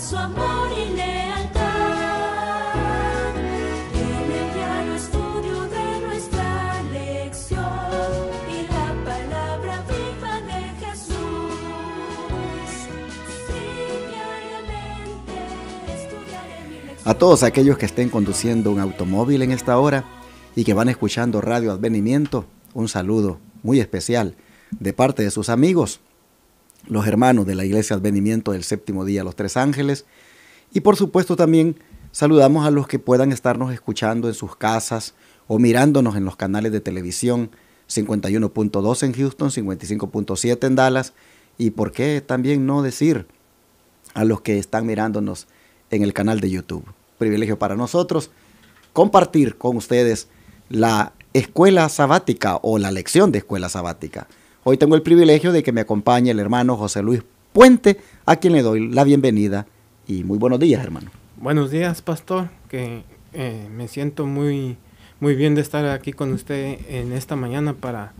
su amor y lealtad. En el diario estudio de nuestra lección y la palabra viva de Jesús. Sí, diariamente estudiaré mi lección. A todos aquellos que estén conduciendo un automóvil en esta hora y que van escuchando Radio Advenimiento, un saludo muy especial de parte de sus amigos, los hermanos de la Iglesia Advenimiento del Séptimo Día, los Tres Ángeles, y por supuesto también saludamos a los que puedan estarnos escuchando en sus casas o mirándonos en los canales de televisión 51.2 en Houston, 55.7 en Dallas, y por qué también no decir a los que están mirándonos en el canal de YouTube. Privilegio para nosotros compartir con ustedes la escuela sabática o la lección de escuela sabática. Hoy tengo el privilegio de que me acompañe el hermano José Luis Puente, a quien le doy la bienvenida y muy buenos días, hermano. Buenos días, pastor, que me siento muy bien de estar aquí con usted en esta mañana para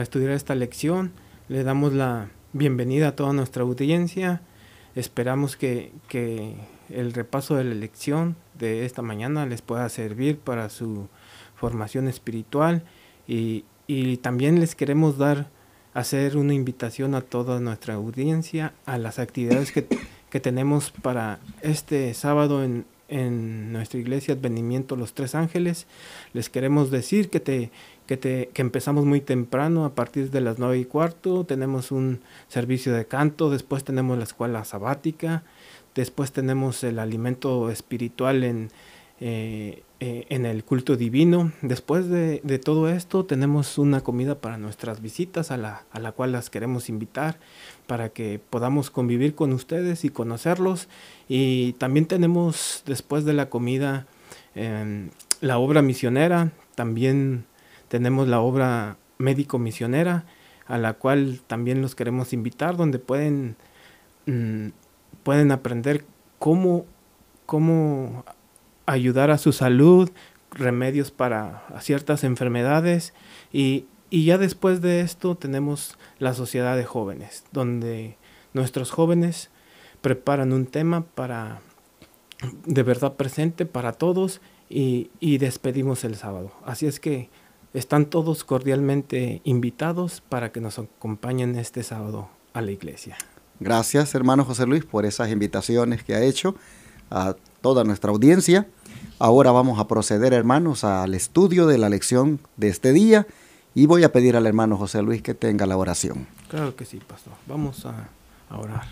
estudiar esta lección. Le damos la bienvenida a toda nuestra audiencia. Esperamos que el repaso de la lección de esta mañana les pueda servir para su formación espiritual y también les queremos hacer una invitación a toda nuestra audiencia a las actividades que tenemos para este sábado en nuestra iglesia Advenimiento Los Tres Ángeles. Les queremos decir que empezamos muy temprano, a partir de las 9:15, tenemos un servicio de canto, después tenemos la escuela sabática, después tenemos el alimento espiritual en el culto divino. Después de todo esto tenemos una comida para nuestras visitas a la cual las queremos invitar para que podamos convivir con ustedes y conocerlos. Y también tenemos después de la comida la obra misionera, también tenemos la obra médico misionera a la cual también los queremos invitar, donde pueden aprender cómo ayudar a su salud, remedios para ciertas enfermedades y ya después de esto tenemos la sociedad de jóvenes, donde nuestros jóvenes preparan un tema de verdad presente para todos y despedimos el sábado. Así es que están todos cordialmente invitados para que nos acompañen este sábado a la iglesia. Gracias, hermano José Luis, por esas invitaciones que ha hecho a toda nuestra audiencia. Ahora vamos a proceder, hermanos, al estudio de la lección de este día y voy a pedir al hermano José Luis que tenga la oración. Claro que sí, pastor. Vamos a orar.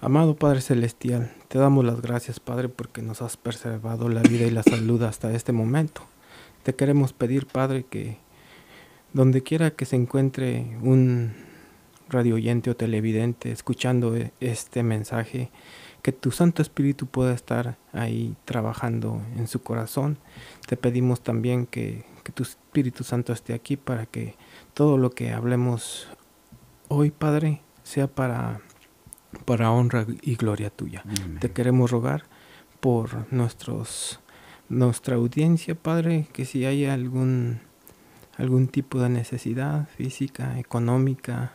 Amado Padre Celestial, te damos las gracias, Padre, porque nos has preservado la vida y la salud hasta este momento. Te queremos pedir, Padre, que donde quiera que se encuentre un radio oyente o televidente escuchando este mensaje, que tu Santo Espíritu pueda estar ahí trabajando en su corazón. Te pedimos también que tu Espíritu Santo esté aquí para que todo lo que hablemos hoy, Padre, sea para honra y gloria tuya. Amén. Te queremos rogar por nuestra audiencia, Padre, que si hay algún tipo de necesidad física, económica,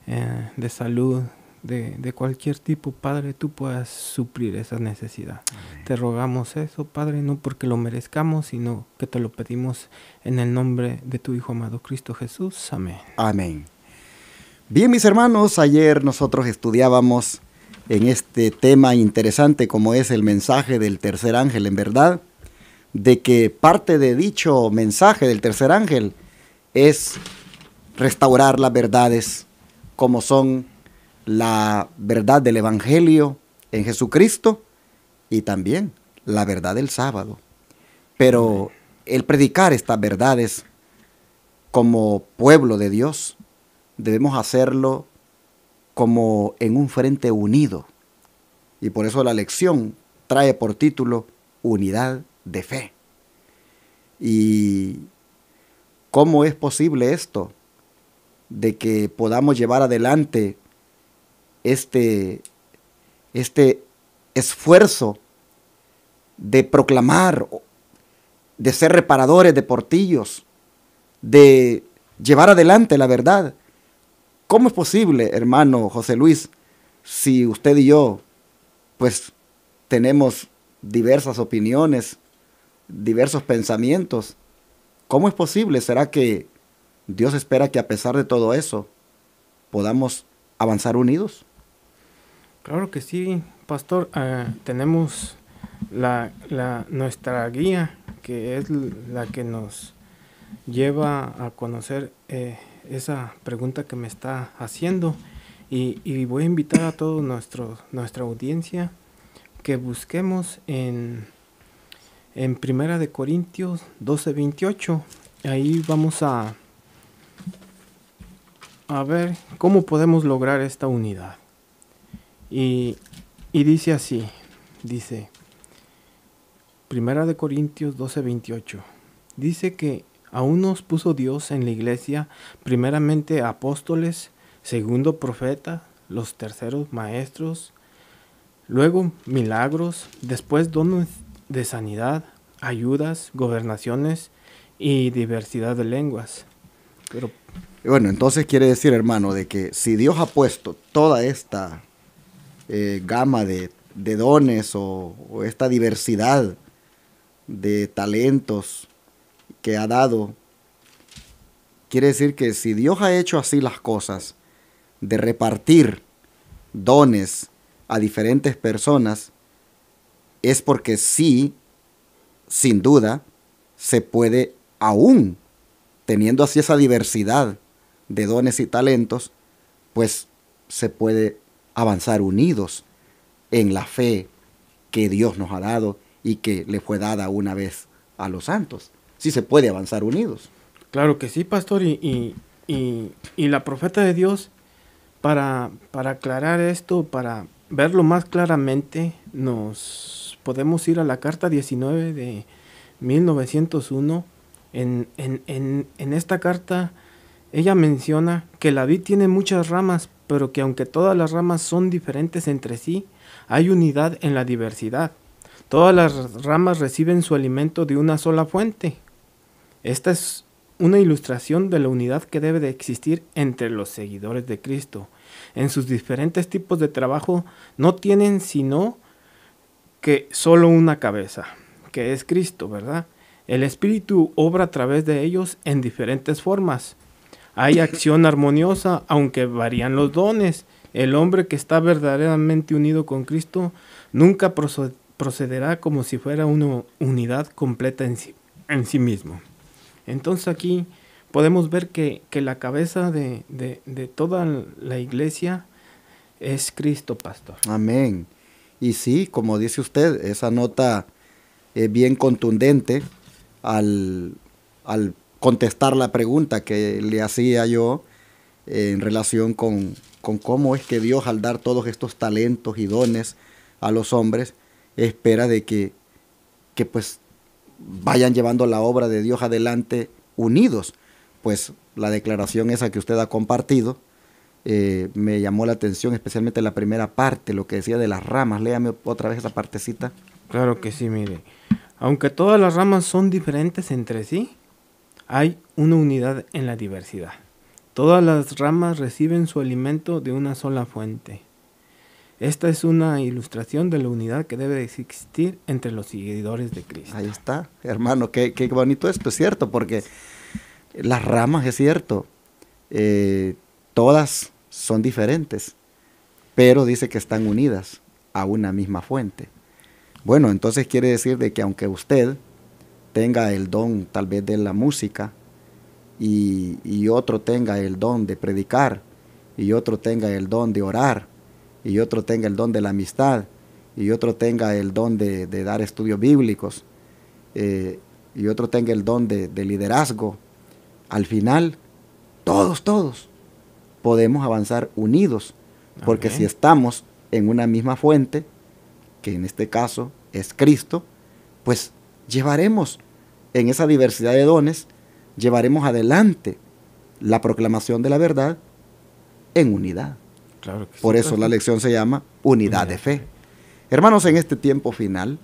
de salud, de cualquier tipo, Padre, tú puedas suplir esa necesidad. Amén. Te rogamos eso, Padre, no porque lo merezcamos, sino que te lo pedimos en el nombre de tu Hijo amado Cristo Jesús. Amén. Amén. Bien, mis hermanos, ayer nosotros estudiábamos en este tema interesante como es el mensaje del tercer ángel, en verdad, de que parte de dicho mensaje del tercer ángel es restaurar las verdades como son la verdad del Evangelio en Jesucristo y también la verdad del sábado. Pero el predicar estas verdades como pueblo de Dios, debemos hacerlo como en un frente unido. Y por eso la lección trae por título Unidad de Fe. ¿Y cómo es posible esto? De que podamos llevar adelante este esfuerzo de proclamar, de ser reparadores de portillos, de llevar adelante la verdad. ¿Cómo es posible, hermano José Luis, si usted y yo pues tenemos diversas opiniones, diversos pensamientos. ¿Cómo es posible? ¿Será que Dios espera que a pesar de todo eso podamos avanzar unidos? Claro que sí, pastor. Tenemos nuestra guía, que es la que nos lleva a conocer esa pregunta que me está haciendo. Y voy a invitar a toda nuestra audiencia que busquemos en Primera de Corintios 12:28. Ahí vamos a ver cómo podemos lograr esta unidad. Y dice así, dice Primera de Corintios 12:28. Dice que aún nos puso Dios en la iglesia, primeramente apóstoles, segundo profetas, los terceros maestros, luego milagros, después dones de sanidad, ayudas, gobernaciones y diversidad de lenguas. Pero bueno, entonces quiere decir, hermano, de que si Dios ha puesto toda esta gama de dones o esta diversidad de talentos que ha dado, quiere decir que si Dios ha hecho así las cosas, de repartir dones a diferentes personas, es porque sí, sin duda, se puede, aún teniendo así esa diversidad de dones y talentos, pues se puede avanzar unidos en la fe que Dios nos ha dado y que le fue dada una vez a los santos. Sí se puede avanzar unidos. Claro que sí, pastor. Y la profeta de Dios, para aclarar esto, para verlo más claramente, nos podemos ir a la carta 19 de 1901. En esta carta, ella menciona que la vid tiene muchas ramas, pero que aunque todas las ramas son diferentes entre sí, hay unidad en la diversidad. Todas las ramas reciben su alimento de una sola fuente. Esta es una ilustración de la unidad que debe de existir entre los seguidores de Cristo. En sus diferentes tipos de trabajo no tienen sino que solo una cabeza, que es Cristo, ¿verdad? El Espíritu obra a través de ellos en diferentes formas. Hay acción armoniosa, aunque varían los dones. El hombre que está verdaderamente unido con Cristo nunca procederá como si fuera una unidad completa en sí mismo. Entonces aquí podemos ver que la cabeza de toda la iglesia es Cristo, pastor. Amén. Y sí, como dice usted, esa nota es bien contundente al contestar la pregunta que le hacía yo en relación con cómo es que Dios, al dar todos estos talentos y dones a los hombres, espera de que pues vayan llevando la obra de Dios adelante unidos. Pues la declaración esa que usted ha compartido me llamó la atención, especialmente la primera parte, lo que decía de las ramas. Léame otra vez esa partecita. Claro que sí, mire. Aunque todas las ramas son diferentes entre sí, hay una unidad en la diversidad. Todas las ramas reciben su alimento de una sola fuente. Esta es una ilustración de la unidad que debe existir entre los seguidores de Cristo. Ahí está, hermano, qué bonito esto, es cierto, porque las ramas, es cierto, todas son diferentes, pero dice que están unidas a una misma fuente. Bueno, entonces quiere decir de que aunque usted tenga el don tal vez de la música y otro tenga el don de predicar y otro tenga el don de orar y otro tenga el don de la amistad y otro tenga el don de dar estudios bíblicos y otro tenga el don de liderazgo, al final todos podemos avanzar unidos, porque si estamos en una misma fuente, que en este caso es Cristo, pues llevaremos en esa diversidad de dones, llevaremos adelante la proclamación de la verdad en unidad. Claro que Por sí, eso pastor. la lección se llama unidad de fe. Hermanos, en este tiempo final,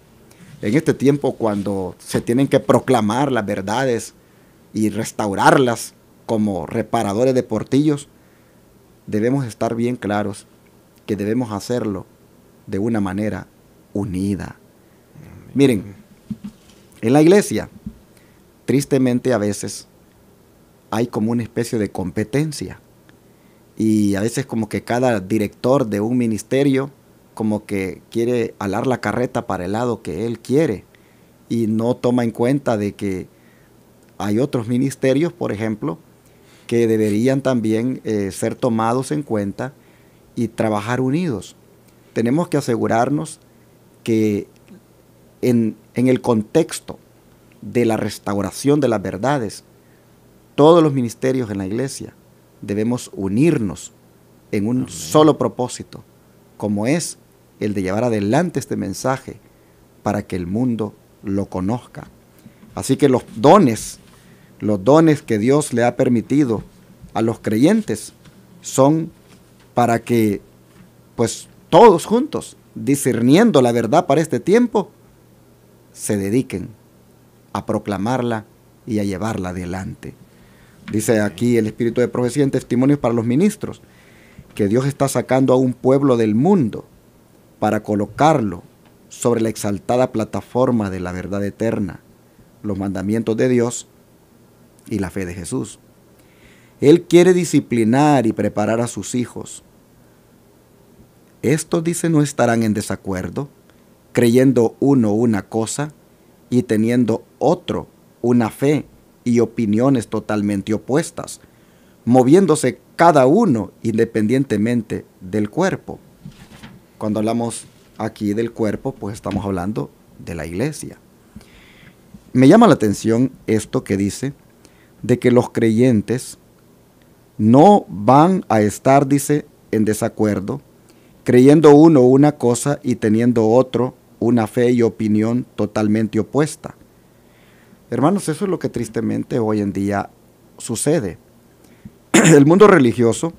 en este tiempo cuando se tienen que proclamar las verdades y restaurarlas como reparadores de portillos, debemos estar bien claros que debemos hacerlo de una manera unida. Miren, en la iglesia, tristemente a veces hay como una especie de competencia. Y a veces como que cada director de un ministerio como que quiere alar la carreta para el lado que él quiere. Y no toma en cuenta de que hay otros ministerios, por ejemplo, que deberían también ser tomados en cuenta y trabajar unidos. Tenemos que asegurarnos que en el contexto de la restauración de las verdades, todos los ministerios en la iglesia debemos unirnos en un solo propósito, como es el de llevar adelante este mensaje para que el mundo lo conozca. Así que los dones que Dios le ha permitido a los creyentes son para que, pues, todos juntos, discerniendo la verdad para este tiempo, se dediquen a proclamarla y a llevarla adelante. Dice aquí el Espíritu de Profecía en Testimonios para los Ministros, que Dios está sacando a un pueblo del mundo para colocarlo sobre la exaltada plataforma de la verdad eterna, los mandamientos de Dios y la fe de Jesús. Él quiere disciplinar y preparar a sus hijos. Estos, dice, no estarán en desacuerdo, creyendo uno una cosa y teniendo otro una fe y opiniones totalmente opuestas, moviéndose cada uno independientemente del cuerpo. Cuando hablamos aquí del cuerpo, pues estamos hablando de la iglesia. Me llama la atención esto que dice, de que los creyentes no van a estar, dice, en desacuerdo, creyendo uno una cosa y teniendo otro una fe y opinión totalmente opuesta. Hermanos, eso es lo que tristemente hoy en día sucede. El mundo religioso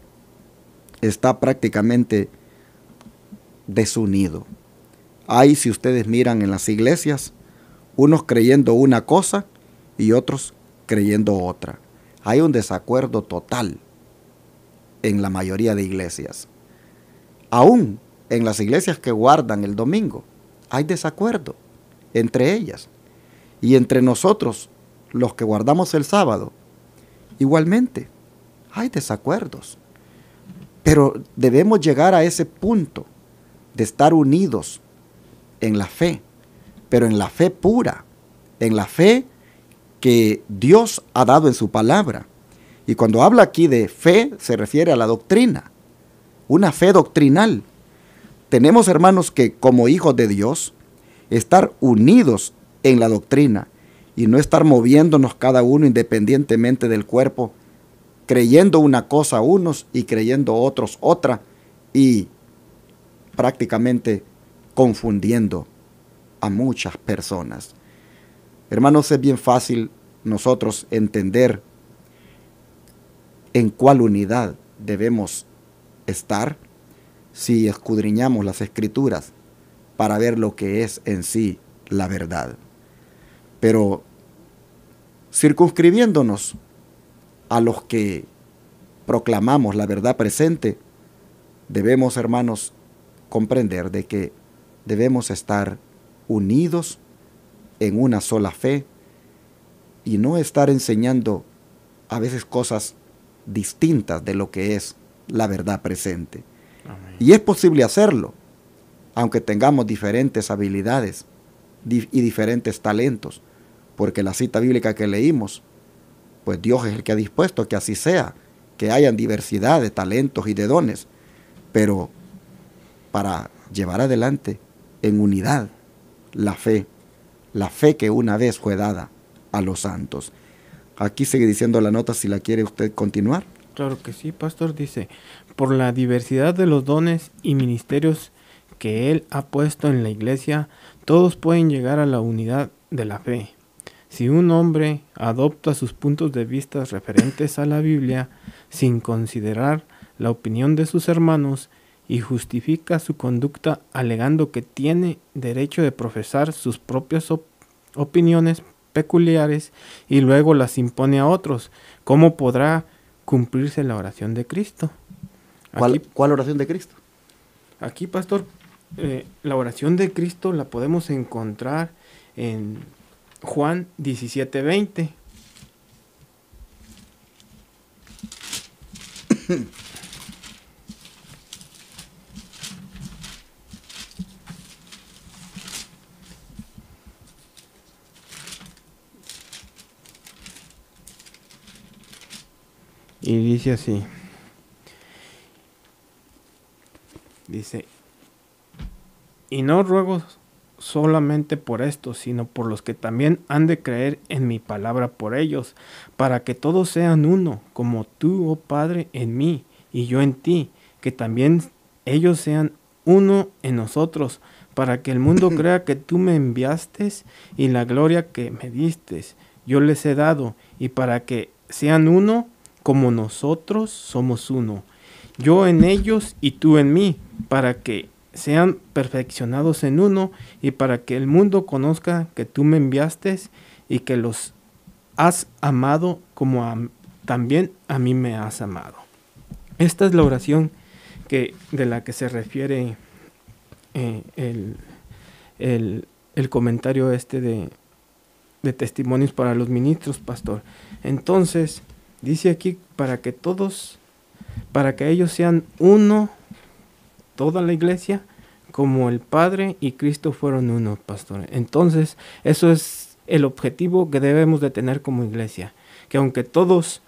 está prácticamente desunido. Hay, si ustedes miran en las iglesias, unos creyendo una cosa y otros creyendo otra. Hay un desacuerdo total en la mayoría de iglesias. Aún en las iglesias que guardan el domingo, hay desacuerdo entre ellas. Y entre nosotros, los que guardamos el sábado, igualmente, hay desacuerdos. Pero debemos llegar a ese punto de estar unidos en la fe, pero en la fe pura, en la fe que Dios ha dado en su palabra. Y cuando habla aquí de fe, se refiere a la doctrina, una fe doctrinal. Tenemos, hermanos, que como hijos de Dios, estar unidos en la doctrina y no estar moviéndonos cada uno independientemente del cuerpo, creyendo una cosa unos y creyendo otros otra, y prácticamente confundiendo a muchas personas. Hermanos, es bien fácil nosotros entender en cuál unidad debemos estar si escudriñamos las Escrituras para ver lo que es en sí la verdad. Pero circunscribiéndonos a los que proclamamos la verdad presente, debemos, hermanos, comprender de que debemos estar unidos en una sola fe y no estar enseñando a veces cosas distintas de lo que es la verdad presente. Amén. Y es posible hacerlo, aunque tengamos diferentes habilidades y diferentes talentos, porque la cita bíblica que leímos, pues Dios es el que ha dispuesto que así sea, que hayan diversidad de talentos y de dones, pero para llevar adelante en unidad la fe que una vez fue dada a los santos. Aquí sigue diciendo la nota, si la quiere usted continuar. Claro que sí, pastor. Dice, por la diversidad de los dones y ministerios que Él ha puesto en la iglesia, todos pueden llegar a la unidad de la fe. Si un hombre adopta sus puntos de vista referentes a la Biblia sin considerar la opinión de sus hermanos y justifica su conducta alegando que tiene derecho de profesar sus propias opiniones peculiares y luego las impone a otros, ¿cómo podrá cumplirse la oración de Cristo? ¿Cuál oración de Cristo? Aquí, pastor, La oración de Cristo la podemos encontrar en Juan 17:20. Y dice así. Dice, y no ruego solamente por esto, sino por los que también han de creer en mi palabra por ellos, para que todos sean uno, como tú, oh Padre, en mí, y yo en ti, que también ellos sean uno en nosotros, para que el mundo crea que tú me enviaste y la gloria que me diste, yo les he dado, y para que sean uno, como nosotros somos uno, yo en ellos y tú en mí, para que sean perfeccionados en uno y para que el mundo conozca que tú me enviaste y que los has amado como también a mí me has amado. Esta es la oración de la que se refiere el comentario de testimonios para los ministros, pastor. Entonces, dice aquí para que ellos sean uno, toda la iglesia, como el Padre y Cristo fueron uno, pastor. Entonces, eso es el objetivo que debemos de tener como iglesia. Que aunque todos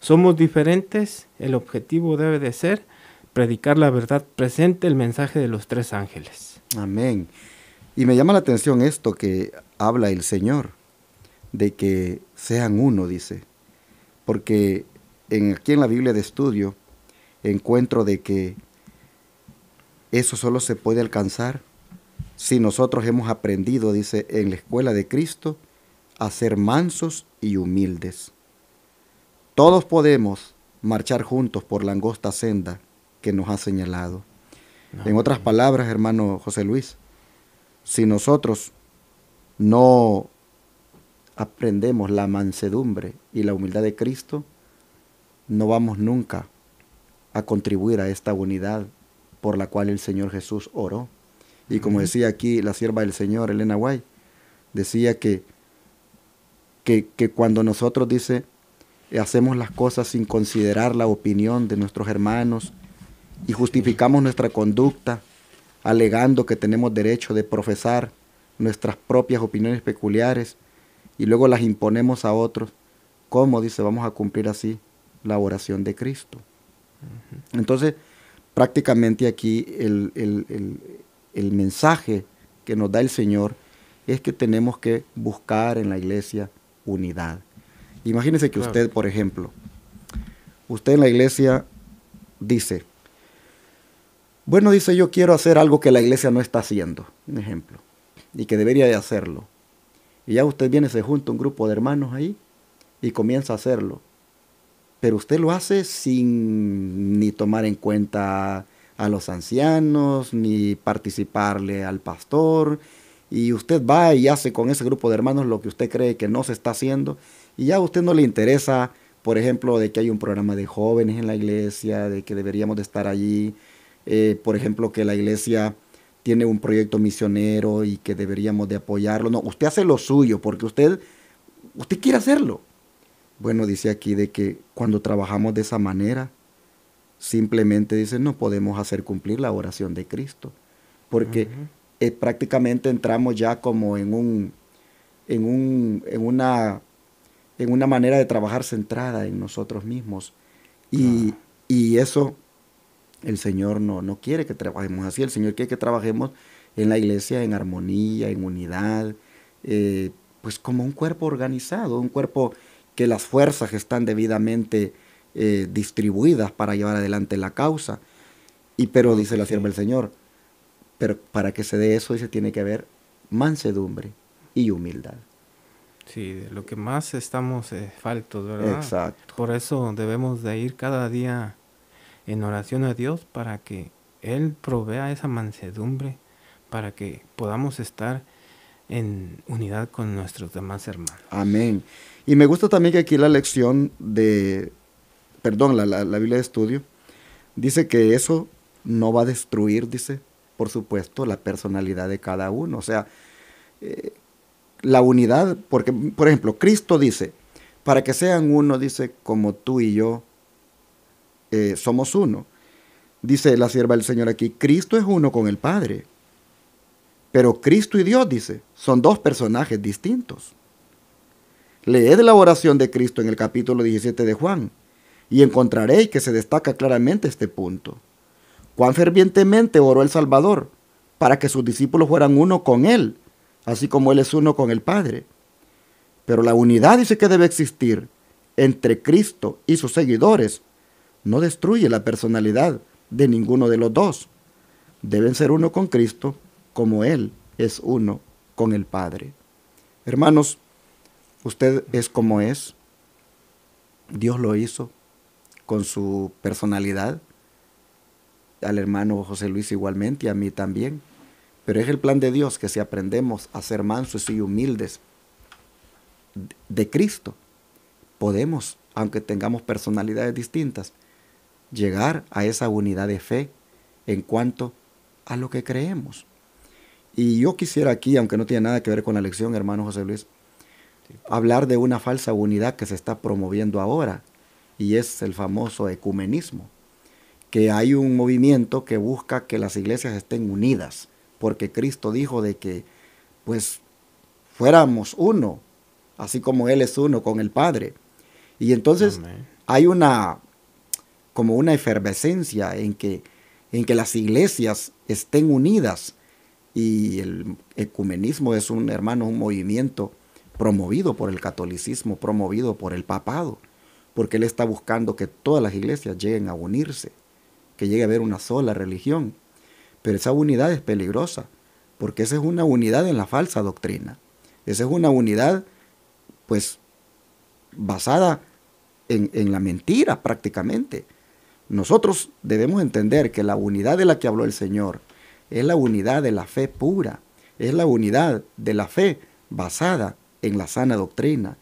somos diferentes, el objetivo debe de ser predicar la verdad presente, el mensaje de los tres ángeles. Amén. Y me llama la atención esto que habla el Señor, de que sean uno, dice. Porque aquí en la Biblia de estudio encuentro de que eso solo se puede alcanzar si nosotros hemos aprendido, dice, en la escuela de Cristo, a ser mansos y humildes. Todos podemos marchar juntos por la angosta senda que nos ha señalado. En otras palabras, hermano José Luis, si nosotros no aprendemos la mansedumbre y la humildad de Cristo, no vamos nunca a contribuir a esta unidad por la cual el Señor Jesús oró. Y como decía aquí la sierva del Señor, Elena White, decía que cuando nosotros, dice, hacemos las cosas sin considerar la opinión de nuestros hermanos y justificamos nuestra conducta alegando que tenemos derecho de profesar nuestras propias opiniones peculiares y luego las imponemos a otros, ¿cómo, dice, vamos a cumplir así la oración de Cristo? Entonces, prácticamente aquí el mensaje que nos da el Señor es que tenemos que buscar en la iglesia unidad. Imagínese que usted, por ejemplo, usted en la iglesia dice, bueno, dice, yo quiero hacer algo que la iglesia no está haciendo, un ejemplo, y que debería de hacerlo. Y ya usted viene, se junta un grupo de hermanos ahí y comienza a hacerlo. Pero usted lo hace sin ni tomar en cuenta a los ancianos, ni participarle al pastor. Y usted va y hace con ese grupo de hermanos lo que usted cree que no se está haciendo. Y ya a usted no le interesa, por ejemplo, de que hay un programa de jóvenes en la iglesia, de que deberíamos de estar allí. Por ejemplo, que la iglesia tiene un proyecto misionero y que deberíamos de apoyarlo. No, usted hace lo suyo porque usted quiere hacerlo. Bueno, dice aquí de que cuando trabajamos de esa manera, simplemente dice, no podemos hacer cumplir la oración de Cristo. Porque prácticamente entramos ya como en una manera de trabajar centrada en nosotros mismos. Y eso el Señor no quiere que trabajemos así. El Señor quiere que trabajemos en la iglesia en armonía, en unidad, pues como un cuerpo organizado, un cuerpo que las fuerzas están debidamente distribuidas para llevar adelante la causa. Pero dice la sierva del Señor, pero para que se dé eso, dice, tiene que haber mansedumbre y humildad. Sí, de lo que más estamos faltos, ¿verdad? Exacto. Por eso debemos de ir cada día en oración a Dios para que Él provea esa mansedumbre, para que podamos estar en unidad con nuestros demás hermanos. Amén. Y me gusta también que aquí la lección la Biblia de estudio, dice que eso no va a destruir, dice, por supuesto, la personalidad de cada uno. O sea, la unidad, porque, por ejemplo, Cristo dice, para que sean uno, dice, como tú y yo somos uno. Dice la sierva del Señor aquí, Cristo es uno con el Padre. Pero Cristo y Dios, dice, son dos personajes distintos. Leed la oración de Cristo en el capítulo 17 de Juan y encontraréis que se destaca claramente este punto. Cuán fervientemente oró el Salvador para que sus discípulos fueran uno con Él, así como Él es uno con el Padre. Pero la unidad, dice, que debe existir entre Cristo y sus seguidores no destruye la personalidad de ninguno de los dos. Deben ser uno con Cristo como Él es uno con el Padre. Hermanos, usted es como es. Dios lo hizo con su personalidad. Al hermano José Luis igualmente y a mí también. Pero es el plan de Dios que si aprendemos a ser mansos y humildes de Cristo, podemos, aunque tengamos personalidades distintas, llegar a esa unidad de fe en cuanto a lo que creemos. Y yo quisiera aquí, aunque no tiene nada que ver con la lección, hermano José Luis, hablar de una falsa unidad que se está promoviendo ahora, y es el famoso ecumenismo, que hay un movimiento que busca que las iglesias estén unidas, porque Cristo dijo de que, pues, fuéramos uno, así como Él es uno con el Padre. Y entonces Amén. hay como una efervescencia en que las iglesias estén unidas. Y el ecumenismo es un movimiento promovido por el catolicismo, promovido por el papado, porque él está buscando que todas las iglesias lleguen a unirse, que llegue a haber una sola religión. Pero esa unidad es peligrosa, porque esa es una unidad en la falsa doctrina. Esa es una unidad, pues, basada en la mentira prácticamente. Nosotros debemos entender que la unidad de la que habló el Señor es la unidad de la fe pura, es la unidad de la fe basada en la sana doctrina.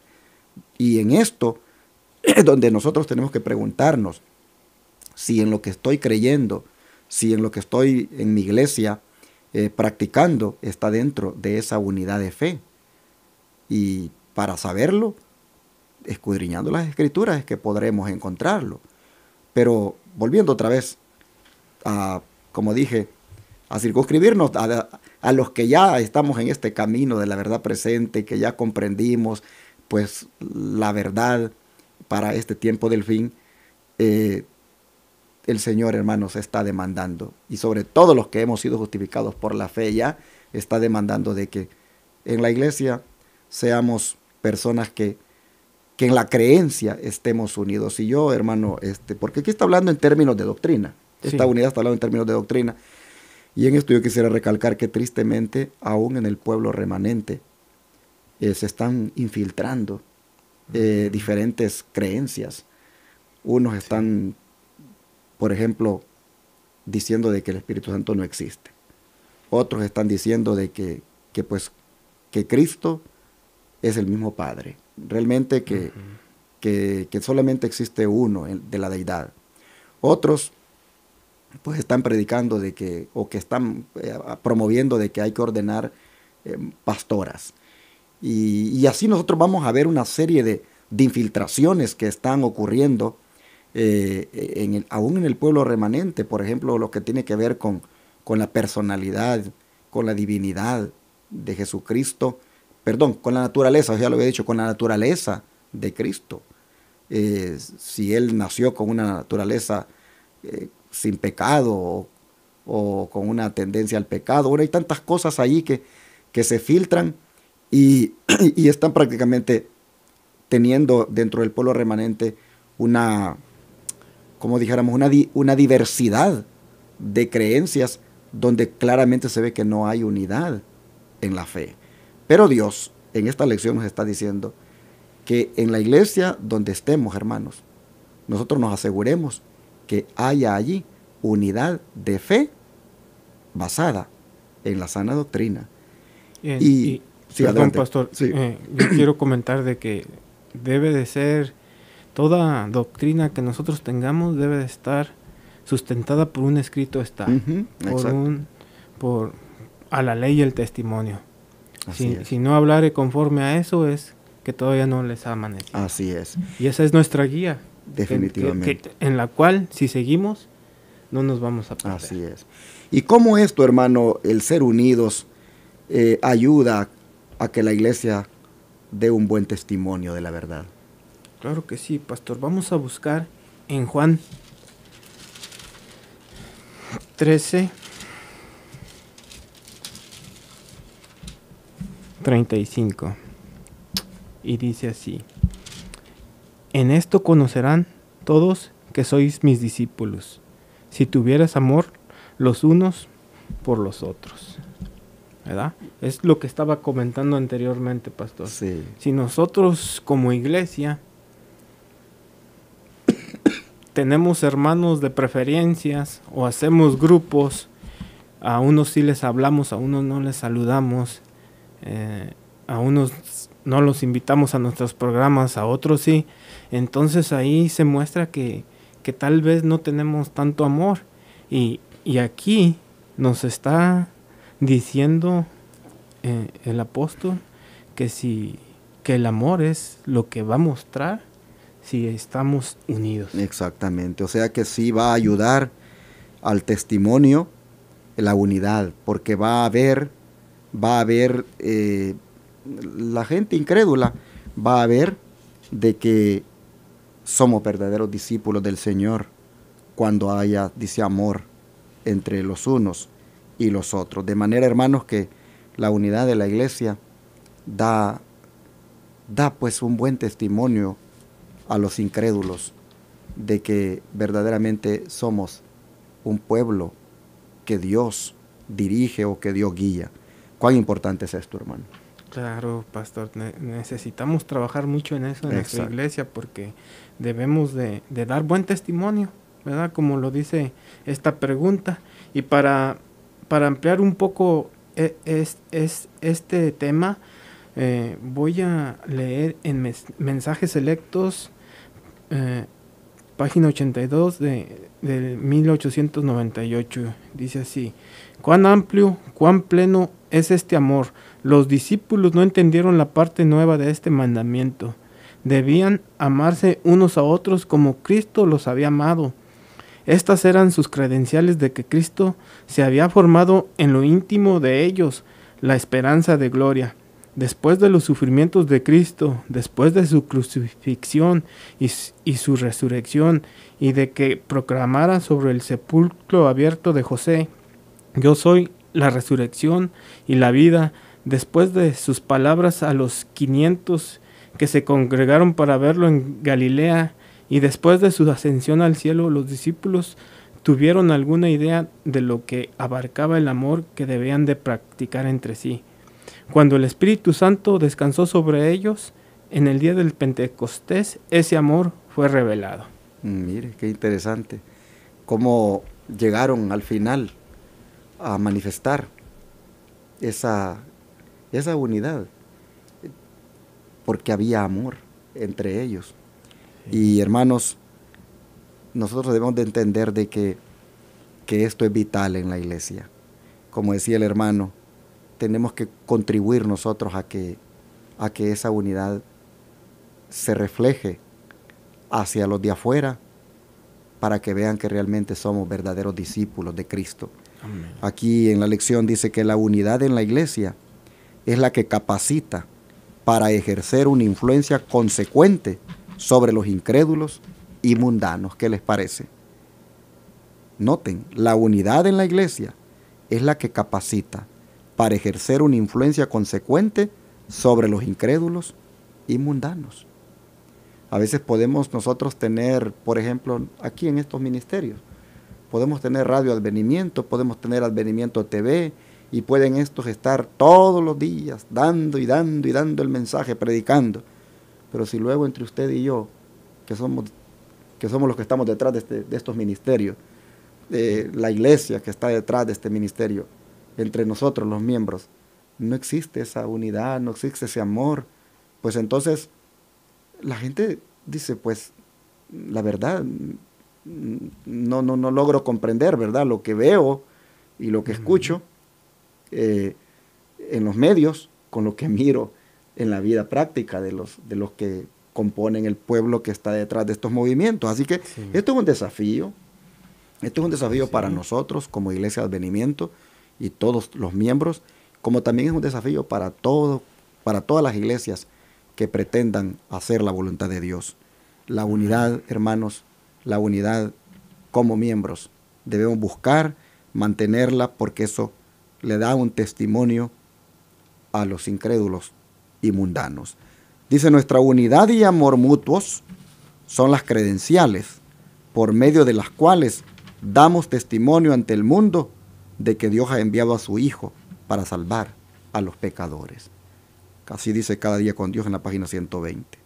Y en esto es donde nosotros tenemos que preguntarnos si en lo que estoy creyendo, si en lo que estoy en mi iglesia practicando está dentro de esa unidad de fe. Y para saberlo, escudriñando las Escrituras es que podremos encontrarlo. Pero volviendo otra vez a, como dije, a circunscribirnos a los que ya estamos en este camino de la verdad presente, que ya comprendimos pues la verdad para este tiempo del fin, el Señor, hermanos, está demandando, y sobre todo los que hemos sido justificados por la fe ya, está demandando de que en la iglesia seamos personas que en la creencia estemos unidos. Y yo, hermano, porque aquí está hablando en términos de doctrina, esta unidad está hablando en términos de doctrina. Y en esto yo quisiera recalcar que tristemente, aún en el pueblo remanente, se están infiltrando diferentes creencias. Unos están, por ejemplo, diciendo de que el Espíritu Santo no existe. Otros están diciendo de que Cristo es el mismo Padre. Realmente que solamente existe uno de la deidad. Otros pues están predicando de que, o que están promoviendo de que hay que ordenar pastoras. Y así nosotros vamos a ver una serie de infiltraciones que están ocurriendo aún en el pueblo remanente. Por ejemplo, lo que tiene que ver con la personalidad, con la divinidad de Jesucristo, con la naturaleza, ya lo había dicho, con la naturaleza de Cristo. Si Él nació con una naturaleza sin pecado o con una tendencia al pecado. Bueno, hay tantas cosas ahí que se filtran y están prácticamente teniendo dentro del pueblo remanente como dijéramos, una diversidad de creencias donde claramente se ve que no hay unidad en la fe. Pero Dios en esta lección nos está diciendo que en la iglesia donde estemos, hermanos, nosotros nos aseguremos que haya allí unidad de fe basada en la sana doctrina. Sí, perdón, adelante, pastor, sí. Yo quiero comentar de que debe de ser, toda doctrina que nosotros tengamos debe de estar sustentada por un escrito está, a la ley y el testimonio. Así Si no hablare conforme a eso, es que todavía no les ha amanecido. Así es. Y esa es nuestra guía. Definitivamente. En la cual, si seguimos, no nos vamos a perder. Así es. ¿Y cómo esto, hermano, el ser unidos ayuda a que la iglesia dé un buen testimonio de la verdad? Claro que sí, pastor. Vamos a buscar en Juan 13, 35. Y dice así: en esto conocerán todos que sois mis discípulos, si tuvieras amor los unos por los otros. ¿Verdad? Es lo que estaba comentando anteriormente, pastor. Sí. Si nosotros como iglesia tenemos hermanos de preferencias o hacemos grupos, a unos sí les hablamos, a unos no les saludamos, a unos no los invitamos a nuestros programas, a otros sí, entonces ahí se muestra que tal vez no tenemos tanto amor. Y aquí nos está diciendo el apóstol que el amor es lo que va a mostrar si estamos unidos. Exactamente, o sea que sí va a ayudar al testimonio la unidad, porque va a haber la gente incrédula va a ver de que somos verdaderos discípulos del Señor cuando haya, dice, amor entre los unos y los otros. De manera, hermanos, que la unidad de la iglesia da pues un buen testimonio a los incrédulos de que verdaderamente somos un pueblo que Dios dirige o que Dios guía. ¿Cuán importante es esto, hermano? Claro, pastor, necesitamos trabajar mucho en eso en nuestra iglesia, porque debemos de dar buen testimonio, ¿verdad? Como lo dice esta pregunta. Y para ampliar un poco este tema, voy a leer en Mensajes Selectos, página 82 de 1898. Dice así: cuán amplio, cuán pleno es este amor. Los discípulos no entendieron la parte nueva de este mandamiento. Debían amarse unos a otros como Cristo los había amado. Estas eran sus credenciales de que Cristo se había formado en lo íntimo de ellos, la esperanza de gloria. Después de los sufrimientos de Cristo, después de su crucifixión y su resurrección, y de que proclamara sobre el sepulcro abierto de José: yo soy la resurrección y la vida. Después de sus palabras a los 500 que se congregaron para verlo en Galilea, y después de su ascensión al cielo, los discípulos tuvieron alguna idea de lo que abarcaba el amor que debían de practicar entre sí. Cuando el Espíritu Santo descansó sobre ellos, en el día del Pentecostés, ese amor fue revelado. Mire, qué interesante. Cómo llegaron al final a manifestar esa unidad, porque había amor entre ellos. Y hermanos, nosotros debemos de entender de que esto es vital en la iglesia. Como decía el hermano, tenemos que contribuir nosotros a que esa unidad se refleje hacia los de afuera, para que vean que realmente somos verdaderos discípulos de Cristo. Amén. Aquí en la lección dice que la unidad en la iglesia es la que capacita para ejercer una influencia consecuente sobre los incrédulos y mundanos. ¿Qué les parece? Noten, la unidad en la iglesia es la que capacita para ejercer una influencia consecuente sobre los incrédulos y mundanos. A veces podemos nosotros tener, por ejemplo, aquí en estos ministerios, podemos tener Radio Advenimiento, podemos tener Advenimiento TV, y pueden estos estar todos los días dando y dando y dando el mensaje, predicando. Pero si luego entre usted y yo, que somos los que estamos detrás de estos ministerios, la iglesia que está detrás de este ministerio, entre nosotros los miembros, no existe esa unidad, no existe ese amor, pues entonces la gente dice, pues la verdad, no logro comprender, ¿verdad? Lo que veo y lo que escucho, en los medios con lo que miro en la vida práctica de los que componen el pueblo que está detrás de estos movimientos. Así que Sí. esto es un desafío. Esto es un desafío Sí. para nosotros como Iglesia de Advenimiento y todos los miembros, como también es un desafío para todas las iglesias que pretendan hacer la voluntad de Dios. La unidad, hermanos, la unidad como miembros. Debemos buscar mantenerla porque eso le da un testimonio a los incrédulos y mundanos. Dice, nuestra unidad y amor mutuos son las credenciales por medio de las cuales damos testimonio ante el mundo de que Dios ha enviado a su Hijo para salvar a los pecadores. Así dice Cada Día con Dios en la página 120.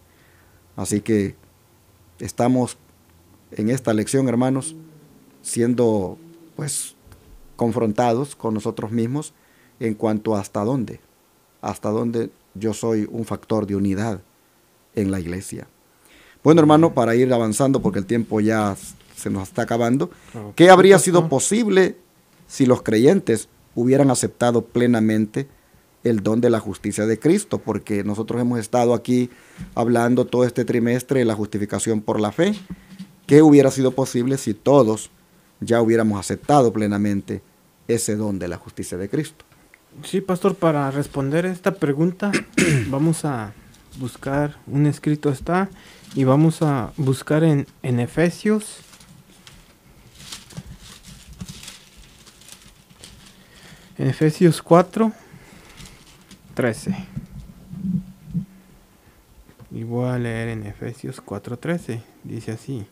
Así que estamos en esta lección, hermanos, siendo pues confrontados con nosotros mismos en cuanto a hasta dónde yo soy un factor de unidad en la iglesia. Bueno, hermano, para ir avanzando porque el tiempo ya se nos está acabando, ¿qué habría sido posible si los creyentes hubieran aceptado plenamente el don de la justicia de Cristo? Porque nosotros hemos estado aquí hablando todo este trimestre de la justificación por la fe. ¿Qué hubiera sido posible si todos ya hubiéramos aceptado plenamente ese don de la justicia de Cristo? Sí, pastor, para responder esta pregunta vamos a buscar un escrito está y vamos a buscar en Efesios. En Efesios 4:13. Y voy a leer en Efesios 4:13. Dice así: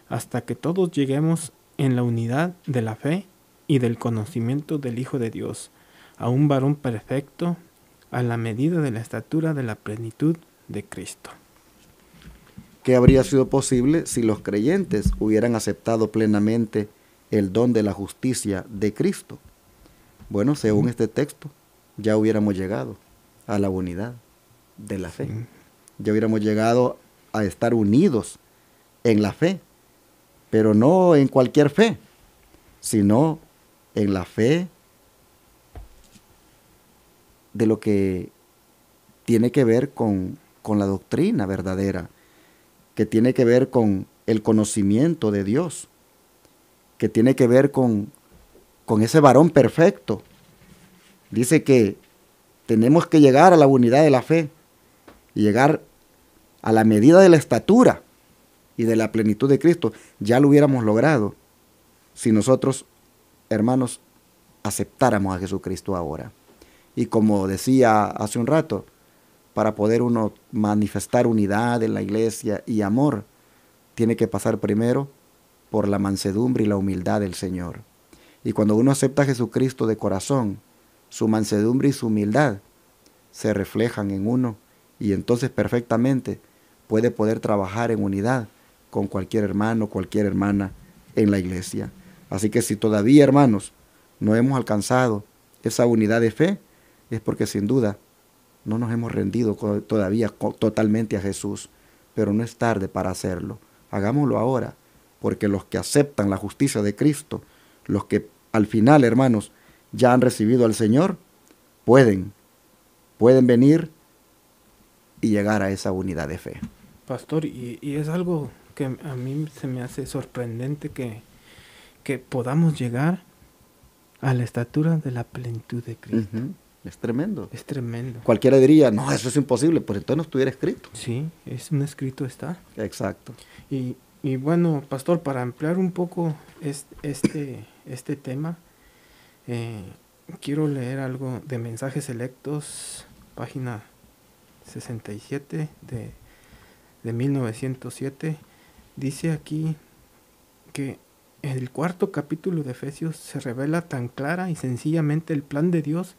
hasta que todos lleguemos en la unidad de la fe y del conocimiento del Hijo de Dios, a un varón perfecto, a la medida de la estatura de la plenitud de Cristo. ¿Qué habría sido posible si los creyentes hubieran aceptado plenamente el don de la justicia de Cristo? Bueno, según este texto, ya hubiéramos llegado a la unidad de la fe. Ya hubiéramos llegado a estar unidos en la fe, pero no en cualquier fe, sino en la fe de lo que tiene que ver con la doctrina verdadera, que tiene que ver con el conocimiento de Dios, que tiene que ver con ese varón perfecto. Dice que tenemos que llegar a la unidad de la fe y llegar a la medida de la estatura y de la plenitud de Cristo. Ya lo hubiéramos logrado si nosotros, hermanos, aceptáramos a Jesucristo ahora. Y como decía hace un rato, para poder uno manifestar unidad en la iglesia y amor, tiene que pasar primero por la mansedumbre y la humildad del Señor. Y cuando uno acepta a Jesucristo de corazón, su mansedumbre y su humildad se reflejan en uno y entonces perfectamente puede poder trabajar en unidad con cualquier hermano, cualquier hermana en la iglesia. Así que si todavía, hermanos, no hemos alcanzado esa unidad de fe, es porque sin duda no nos hemos rendido todavía totalmente a Jesús, pero no es tarde para hacerlo. Hagámoslo ahora, porque los que aceptan la justicia de Cristo, los que al final, hermanos, ya han recibido al Señor, pueden venir y llegar a esa unidad de fe. Pastor, y es algo que a mí se me hace sorprendente que podamos llegar a la estatura de la plenitud de Cristo. Es tremendo. Es tremendo. Cualquiera diría, no, eso es imposible, pues entonces no estuviera escrito. Sí, es un escrito está. Exacto. Y bueno, pastor, para ampliar un poco este tema, quiero leer algo de Mensajes Selectos, página 67 de 1907. Dice aquí que en el 4º capítulo de Efesios se revela tan clara y sencillamente el plan de Dios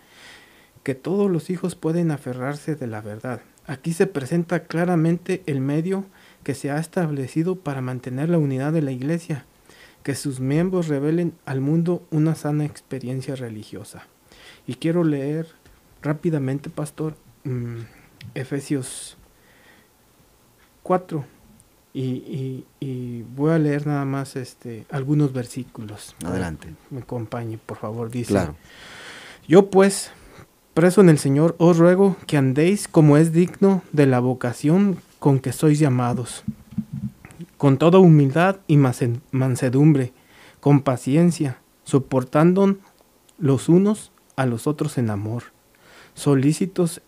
que todos los hijos pueden aferrarse de la verdad. Aquí se presenta claramente el medio que se ha establecido para mantener la unidad de la iglesia, que sus miembros revelen al mundo una sana experiencia religiosa. Y quiero leer rápidamente, pastor, Efesios 4, y voy a leer nada más algunos versículos. Adelante. Me acompañe, por favor. Dice, claro. Yo pues, preso en el Señor, os ruego que andéis como es digno de la vocación con que sois llamados, con toda humildad y mansedumbre, con paciencia, soportando los unos a los otros en amor, solícitos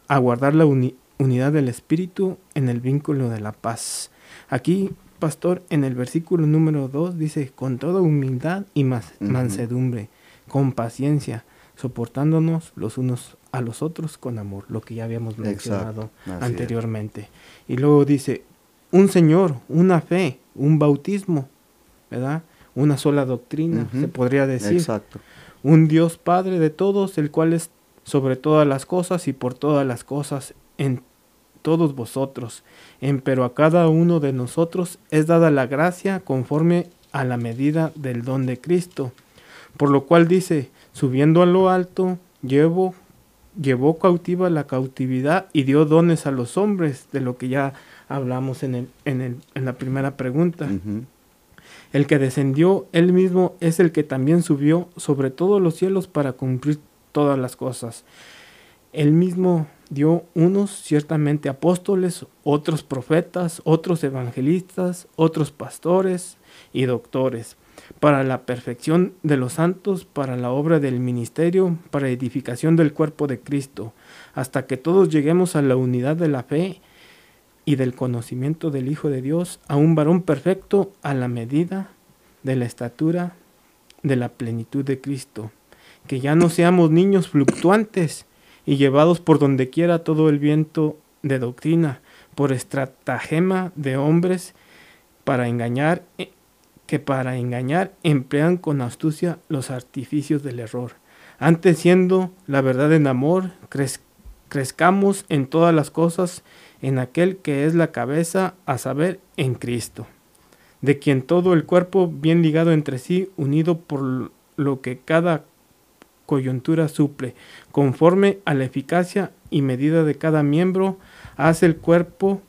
a guardar la unidad del Espíritu en el vínculo de la paz. Aquí, pastor, en el versículo número 2 dice, con toda humildad y mansedumbre, con paciencia, soportándonos los unos a los otros con amor, lo que ya habíamos mencionado anteriormente. Y luego dice, un Señor, una fe, un bautismo, ¿verdad? Una sola doctrina, se podría decir. Exacto. Un Dios Padre de todos, el cual es sobre todas las cosas y por todas las cosas en todos vosotros. Pero a cada uno de nosotros es dada la gracia conforme a la medida del don de Cristo. Por lo cual dice, subiendo a lo alto, llevó cautiva la cautividad y dio dones a los hombres, de lo que ya hablamos en la primera pregunta. El que descendió él mismo es el que también subió sobre todos los cielos para cumplir todas las cosas. Él mismo dio unos ciertamente apóstoles, otros profetas, otros evangelistas, otros pastores y doctores, para la perfección de los santos, para la obra del ministerio, para edificación del cuerpo de Cristo, hasta que todos lleguemos a la unidad de la fe y del conocimiento del Hijo de Dios, a un varón perfecto a la medida de la estatura de la plenitud de Cristo, que ya no seamos niños fluctuantes y llevados por donde quiera todo el viento de doctrina, por estratagema de hombres que para engañar emplean con astucia los artificios del error. Antes, siendo la verdad en amor, crezcamos en todas las cosas en aquel que es la cabeza, a saber, en Cristo, de quien todo el cuerpo, bien ligado entre sí, unido por lo que cada coyuntura suple, conforme a la eficacia y medida de cada miembro, hace el cuerpo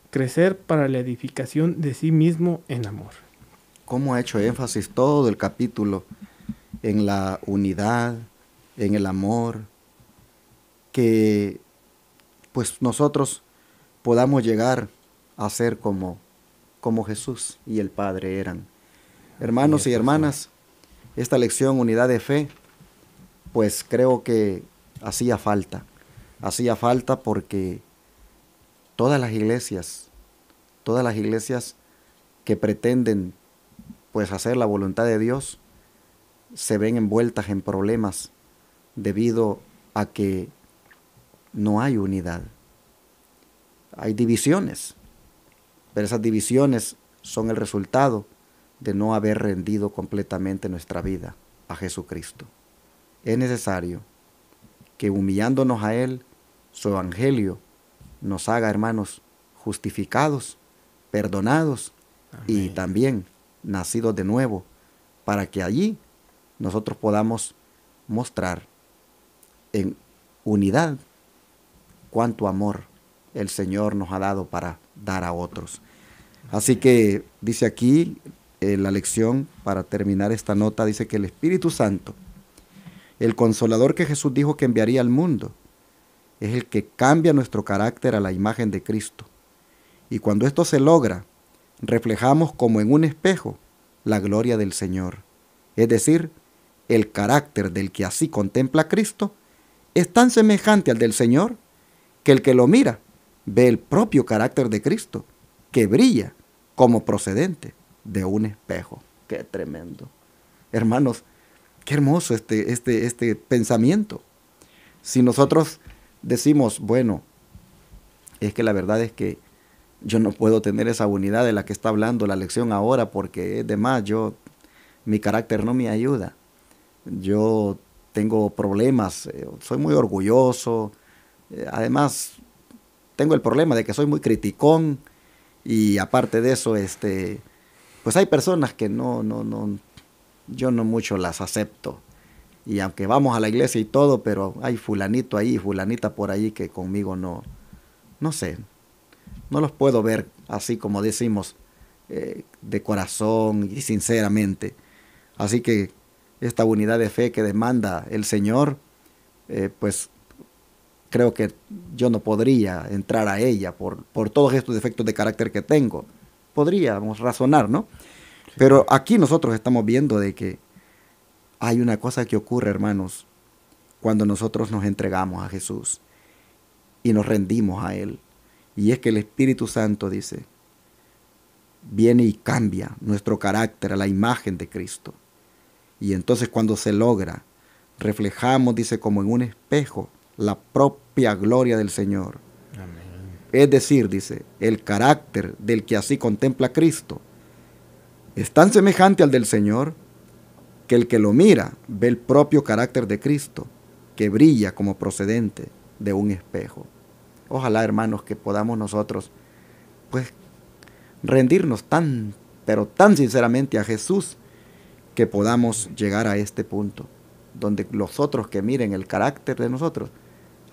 crecer para la edificación de sí mismo en amor. Cómo ha hecho énfasis todo el capítulo en la unidad, en el amor, que pues nosotros podamos llegar a ser como Jesús y el Padre eran. Hermanos y hermanas, esta lección, unidad de fe, pues creo que hacía falta porque todas las iglesias que pretenden pues hacer la voluntad de Dios se ven envueltas en problemas debido a que no hay unidad. Hay divisiones, pero esas divisiones son el resultado de no haber rendido completamente nuestra vida a Jesucristo. Es necesario que humillándonos a Él, su evangelio nos haga, hermanos, justificados, perdonados. Amén. Y también nacidos de nuevo, para que allí nosotros podamos mostrar en unidad cuánto amor el Señor nos ha dado para dar a otros. Así que dice aquí la lección, para terminar esta nota, dice que el Espíritu Santo, el Consolador que Jesús dijo que enviaría al mundo, es el que cambia nuestro carácter a la imagen de Cristo. Y cuando esto se logra, reflejamos como en un espejo la gloria del Señor. Es decir, el carácter del que así contempla a Cristo es tan semejante al del Señor que el que lo mira ve el propio carácter de Cristo, que brilla como procedente de un espejo. ¡Qué tremendo! Hermanos, qué hermoso este pensamiento. Si nosotros decimos, bueno, es que la verdad es que yo no puedo tener esa unidad de la que está hablando la lección ahora, porque es de más, mi carácter no me ayuda. Yo tengo problemas, soy muy orgulloso, además tengo el problema de que soy muy criticón, y aparte de eso, pues hay personas que yo no mucho las acepto. Y aunque vamos a la iglesia y todo, pero hay fulanito ahí, fulanita por ahí que conmigo no sé, no los puedo ver así como decimos, de corazón y sinceramente. Así que esta unidad de fe que demanda el Señor pues creo que yo no podría entrar a ella por todos estos defectos de carácter que tengo. Podríamos razonar, ¿no? Pero aquí nosotros estamos viendo de que hay una cosa que ocurre, hermanos, cuando nosotros nos entregamos a Jesús y nos rendimos a Él. Y es que el Espíritu Santo, dice, viene y cambia nuestro carácter a la imagen de Cristo. Y entonces cuando se logra, reflejamos, dice, como en un espejo, la propia gloria del Señor. Amén. Es decir, dice, el carácter del que así contempla a Cristo es tan semejante al del Señor que el que lo mira ve el propio carácter de Cristo, que brilla como procedente de un espejo. Ojalá, hermanos, que podamos nosotros, pues, rendirnos pero tan sinceramente a Jesús, que podamos llegar a este punto, donde los otros que miren el carácter de nosotros,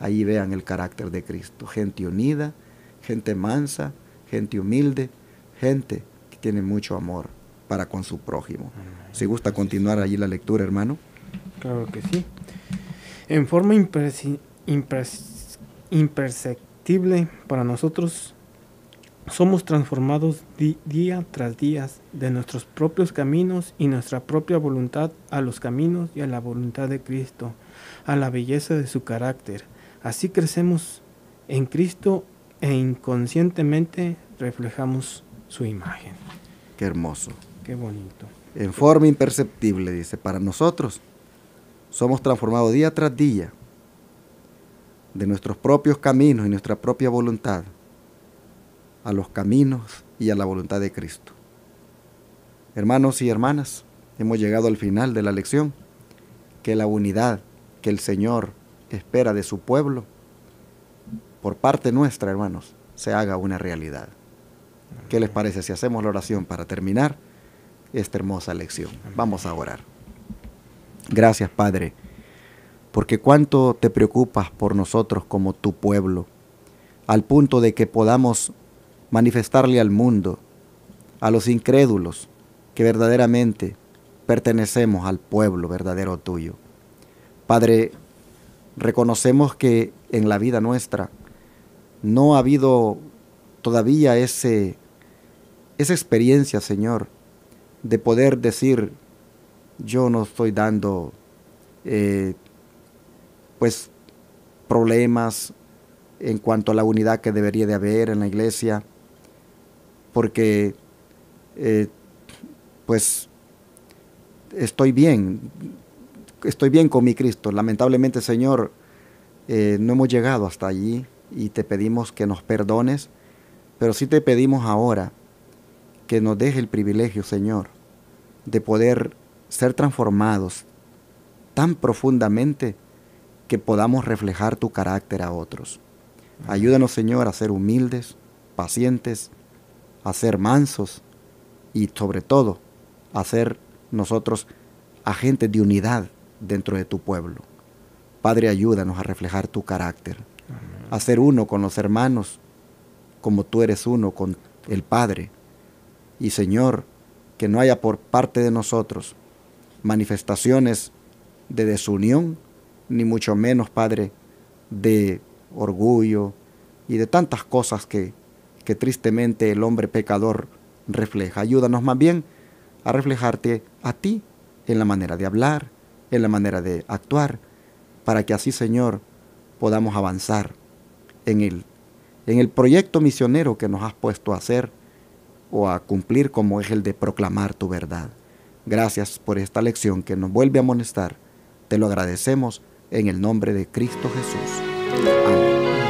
ahí vean el carácter de Cristo. Gente unida, gente mansa, gente humilde, gente que tiene mucho amor para con su prójimo. Si gusta continuar allí la lectura, hermano. Claro que sí. En forma imperceptible para nosotros, somos transformados día tras día de nuestros propios caminos y nuestra propia voluntad a los caminos y a la voluntad de Cristo, a la belleza de su carácter. Así crecemos en Cristo e inconscientemente reflejamos su imagen. Qué hermoso. Qué bonito. En forma imperceptible, dice, para nosotros somos transformados día tras día de nuestros propios caminos y nuestra propia voluntad a los caminos y a la voluntad de Cristo. Hermanos y hermanas, hemos llegado al final de la lección. Que la unidad que el Señor espera de su pueblo, por parte nuestra, hermanos, se haga una realidad. ¿Qué les parece si hacemos la oración para terminar esta hermosa lección? Vamos a orar. Gracias, Padre, porque cuánto te preocupas por nosotros como tu pueblo, al punto de que podamos manifestarle al mundo, a los incrédulos, que verdaderamente pertenecemos al pueblo verdadero tuyo. Padre, reconocemos que en la vida nuestra no ha habido todavía esa experiencia, Señor, de poder decir, yo no estoy dando pues problemas en cuanto a la unidad que debería de haber en la iglesia, porque pues estoy bien con mi Cristo. Lamentablemente, Señor, no hemos llegado hasta allí y te pedimos que nos perdones, pero sí te pedimos ahora que nos deje el privilegio, Señor, de poder ser transformados tan profundamente que podamos reflejar tu carácter a otros. Ayúdanos, Señor, a ser humildes, pacientes, a ser mansos y sobre todo a ser nosotros agentes de unidad dentro de tu pueblo. Padre, ayúdanos a reflejar tu carácter, a ser uno con los hermanos, como tú eres uno con el Padre. Y Señor, que no haya por parte de nosotros manifestaciones de desunión, ni mucho menos, Padre, de orgullo y de tantas cosas que tristemente el hombre pecador refleja. Ayúdanos más bien a reflejarte a ti en la manera de hablar, en la manera de actuar, para que así, Señor, podamos avanzar en el proyecto misionero que nos has puesto a hacer o a cumplir, como es el de proclamar tu verdad. Gracias por esta lección que nos vuelve a amonestar. Te lo agradecemos en el nombre de Cristo Jesús. Amén.